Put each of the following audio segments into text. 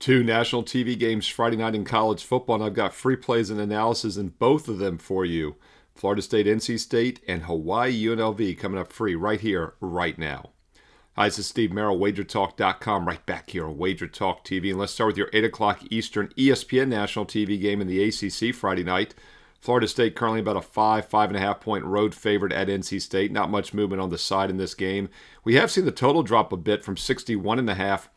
Two national TV games Friday night in college football, and I've got free plays and analysis in both of them for you. Florida State, NC State, and Hawaii, UNLV coming up free right here, right now. Hi, this is Steve Merril, WagerTalk.com, right back here on WagerTalk TV. And let's start with your 8 o'clock Eastern ESPN national TV game in the ACC Friday night. Florida State currently about a 5.5 point road favorite at NC State. Not much movement on the side in this game. We have seen the total drop a bit from 61.5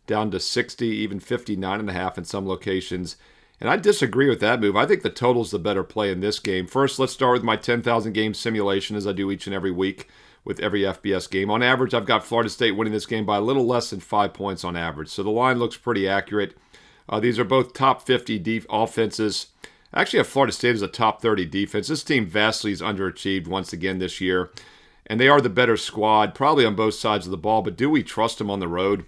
down to 60, even 59.5 in some locations. And I disagree with that move. I think the total's the better play in this game. First, let's start with my 10,000 game simulation, as I do each and every week with every FBS game. On average, I've got Florida State winning this game by a little less than 5 points on average. So the line looks pretty accurate. These are both top 50 offenses. I actually have Florida State as a top 30 defense. This team vastly has underachieved once again this year. And they are the better squad, probably on both sides of the ball. But do we trust them on the road?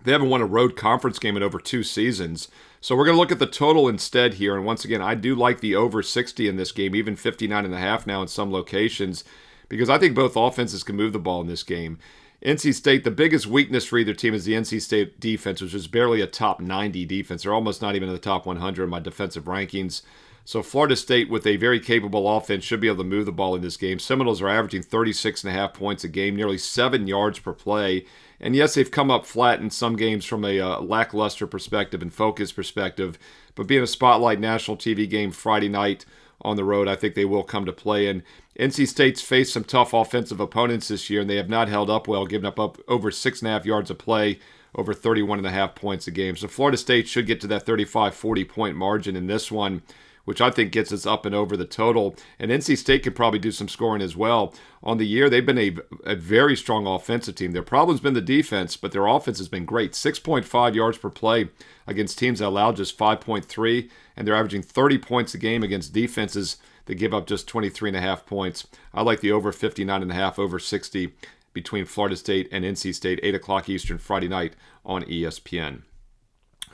They haven't won a road conference game in over 2 seasons. So we're going to look at the total instead here. And once again, I do like the over 60 in this game, even 59.5 now in some locations, because I think both offenses can move the ball in this game. NC State, the biggest weakness for either team is the NC State defense, which is barely a top 90 defense. They're almost not even in the top 100 in my defensive rankings. So Florida State, with a very capable offense, should be able to move the ball in this game. Seminoles are averaging 36.5 points a game, nearly 7 yards per play. And yes, they've come up flat in some games from a lackluster perspective and focus perspective. But being a spotlight national TV game Friday night on the road, I think they will come to play. And NC State's faced some tough offensive opponents this year, and they have not held up well, giving up over 6.5 yards a play, over 31.5 points a game. So Florida State should get to that 35-40 point margin in this one, which I think gets us up and over the total. And NC State could probably do some scoring as well. On the year, they've been a very strong offensive team. Their problem's been the defense, but their offense has been great. 6.5 yards per play against teams that allow just 5.3, and they're averaging 30 points a game against defenses that give up just 23.5 points. I like the over 59.5, over 60 between Florida State and NC State, 8 o'clock Eastern Friday night on ESPN.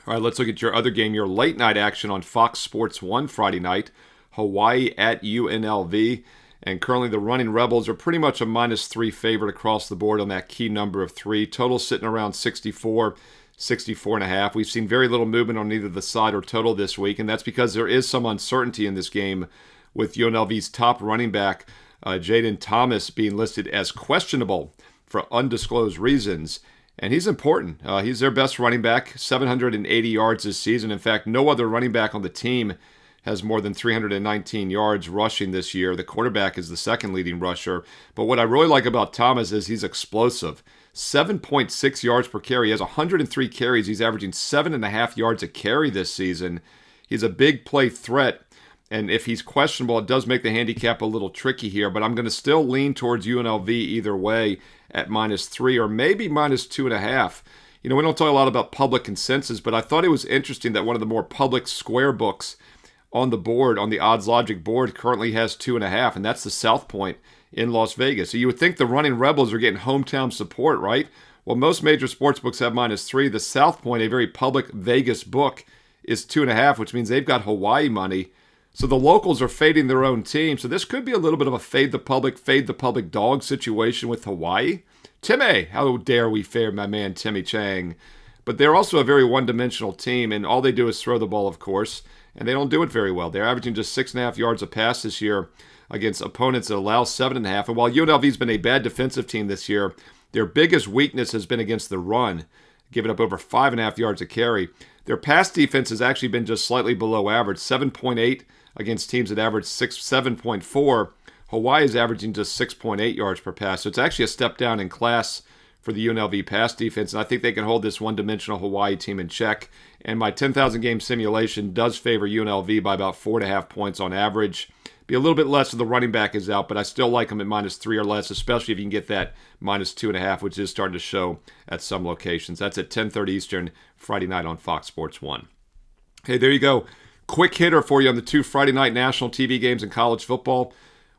All right, let's look at your other game, your late night action on Fox Sports 1 Friday night, Hawaii at UNLV. And currently the running Rebels are pretty much a -3 favorite across the board on that key number of 3. Total sitting around 64, 64.5. We've seen very little movement on either the side or total this week, and that's because there is some uncertainty in this game with UNLV's top running back, Jaden Thomas, being listed as questionable for undisclosed reasons. And he's important. He's their best running back, 780 yards this season. In fact, no other running back on the team has more than 319 yards rushing this year. The quarterback is the second leading rusher. But what I really like about Thomas is he's explosive. 7.6 yards per carry. He has 103 carries. He's averaging 7.5 yards a carry this season. He's a big play threat. And if he's questionable, it does make the handicap a little tricky here. But I'm going to still lean towards UNLV either way at -3 or maybe -2.5. You know, we don't talk a lot about public consensus, but I thought it was interesting that one of the more public square books on the board, on the Odds Logic board, currently has 2.5, and that's the South Point in Las Vegas. So you would think the running Rebels are getting hometown support, right? Well, most major sports books have -3. The South Point, a very public Vegas book, is 2.5, which means they've got Hawaii money. So the locals are fading their own team. So this could be a little bit of a fade the public dog situation with Hawaii. Timmy, how dare we fare my man Timmy Chang. But they're also a very one-dimensional team, and all they do is throw the ball, of course, and they don't do it very well. They're averaging just 6.5 yards a pass this year against opponents that allow 7.5. And while UNLV's been a bad defensive team this year, their biggest weakness has been against the run, giving up over 5.5 yards a carry. Their pass defense has actually been just slightly below average, 7.8 against teams that average 7.4. Hawaii is averaging just 6.8 yards per pass. So it's actually a step down in class for the UNLV pass defense, and I think they can hold this one-dimensional Hawaii team in check. And my 10,000 game simulation does favor UNLV by about 4.5 points on average. Be a little bit less if the running back is out, but I still like them at -3 or less, especially if you can get that -2.5, which is starting to show at some locations. That's at 10:30 Eastern, Friday night on Fox Sports 1. Hey, there you go. Quick hitter for you on the 2 Friday night national TV games in college football.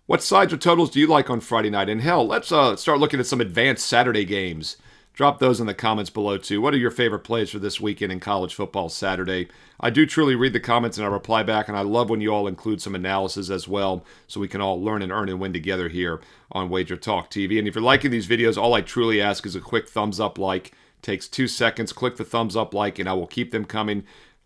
What sides or totals do you like on Friday night? And hell, let's start looking at some advanced Saturday games. Drop those in the comments below too. What are your favorite plays for this weekend in college football Saturday? I do truly read the comments and I reply back, and I love when you all include some analysis as well, so we can all learn and earn and win together here on WagerTalk TV. And if you're liking these videos, all I truly ask is a quick thumbs up like. Takes 2 seconds. Click the thumbs up, like, and I will keep them coming.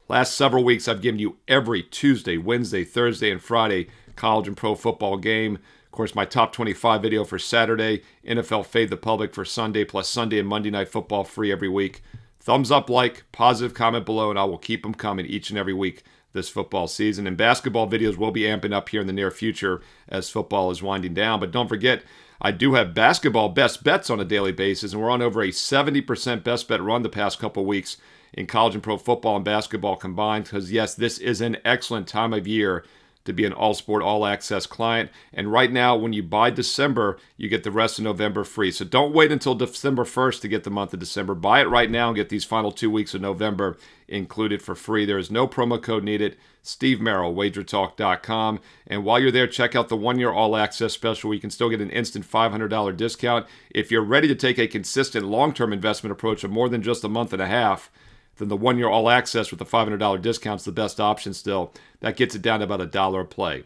Last several weeks, I've given you every Tuesday, Wednesday, Thursday, and Friday college and pro football game. Of course, my top 25 video for Saturday, NFL Fade the Public for Sunday, plus Sunday and Monday Night Football free every week. Thumbs up, like, positive comment below, and I will keep them coming each and every week this football season. And basketball videos will be amping up here in the near future as football is winding down. But don't forget, I do have basketball best bets on a daily basis, and we're on over a 70% best bet run the past couple weeks in college and pro football and basketball combined, because yes, this is an excellent time of year to be an all-sport, all-access client. And right now, when you buy December, you get the rest of November free. So don't wait until December 1st to get the month of December. Buy it right now and get these final 2 weeks of November included for free. There is no promo code needed. Steve Merril, WagerTalk.com. And while you're there, check out the one-year all-access special where you can still get an instant $500 discount. If you're ready to take a consistent long-term investment approach of more than just a month and a half, then the one-year all-access with the $500 discount is the best option still. That gets it down to about $1 a play.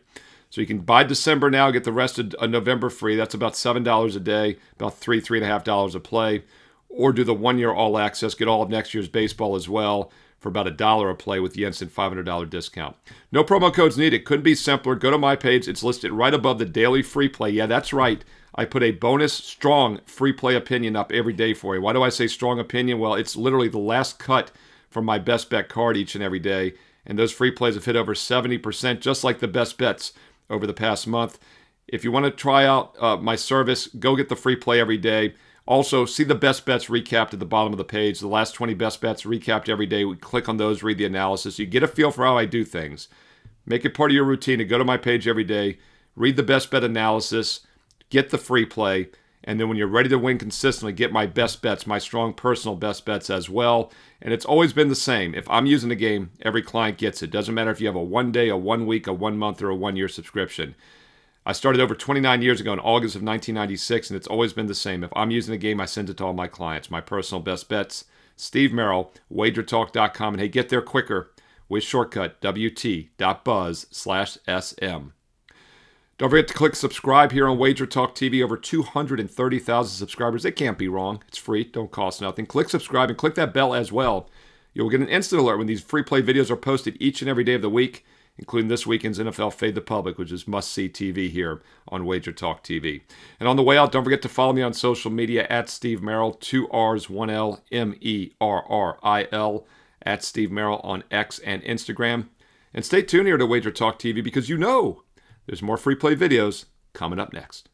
So you can buy December now, get the rest of November free. That's about $7 a day, about $3.50 a play. Or do the one-year all-access, get all of next year's baseball as well for about $1 a play with the instant $500 discount. No promo codes needed. Couldn't be simpler. Go to my page. It's listed right above the daily free play. Yeah, that's right. I put a bonus strong free play opinion up every day for you. Why do I say strong opinion? Well, it's literally the last cut from my best bet card each and every day. And those free plays have hit over 70%, just like the best bets over the past month. If you want to try out my service, go get the free play every day. Also, see the best bets recapped at the bottom of the page. The last 20 best bets recapped every day. We click on those, read the analysis. You get a feel for how I do things. Make it part of your routine to go to my page every day, read the best bet analysis, get the free play, and then when you're ready to win consistently, get my best bets, my strong personal best bets as well. And it's always been the same. If I'm using a game, every client gets it. Doesn't matter if you have a 1 day, a 1 week, a 1 month, or a 1 year subscription. I started over 29 years ago in August of 1996, and it's always been the same. If I'm using a game, I send it to all my clients, my personal best bets. Steve Merril, WagerTalk.com. And hey, get there quicker with shortcut wt.buzz/SM. Don't forget to click subscribe here on WagerTalk TV. Over 230,000 subscribers. It can't be wrong. It's free. Don't cost nothing. Click subscribe and click that bell as well. You'll get an instant alert when these free play videos are posted each and every day of the week, including this weekend's NFL Fade the Public, which is must-see TV here on WagerTalk TV. And on the way out, don't forget to follow me on social media at Steve Merril, 2 R's, 1 L, MERRIL, at Steve Merril on X and Instagram. And stay tuned here to WagerTalk TV because you know there's more free play videos coming up next.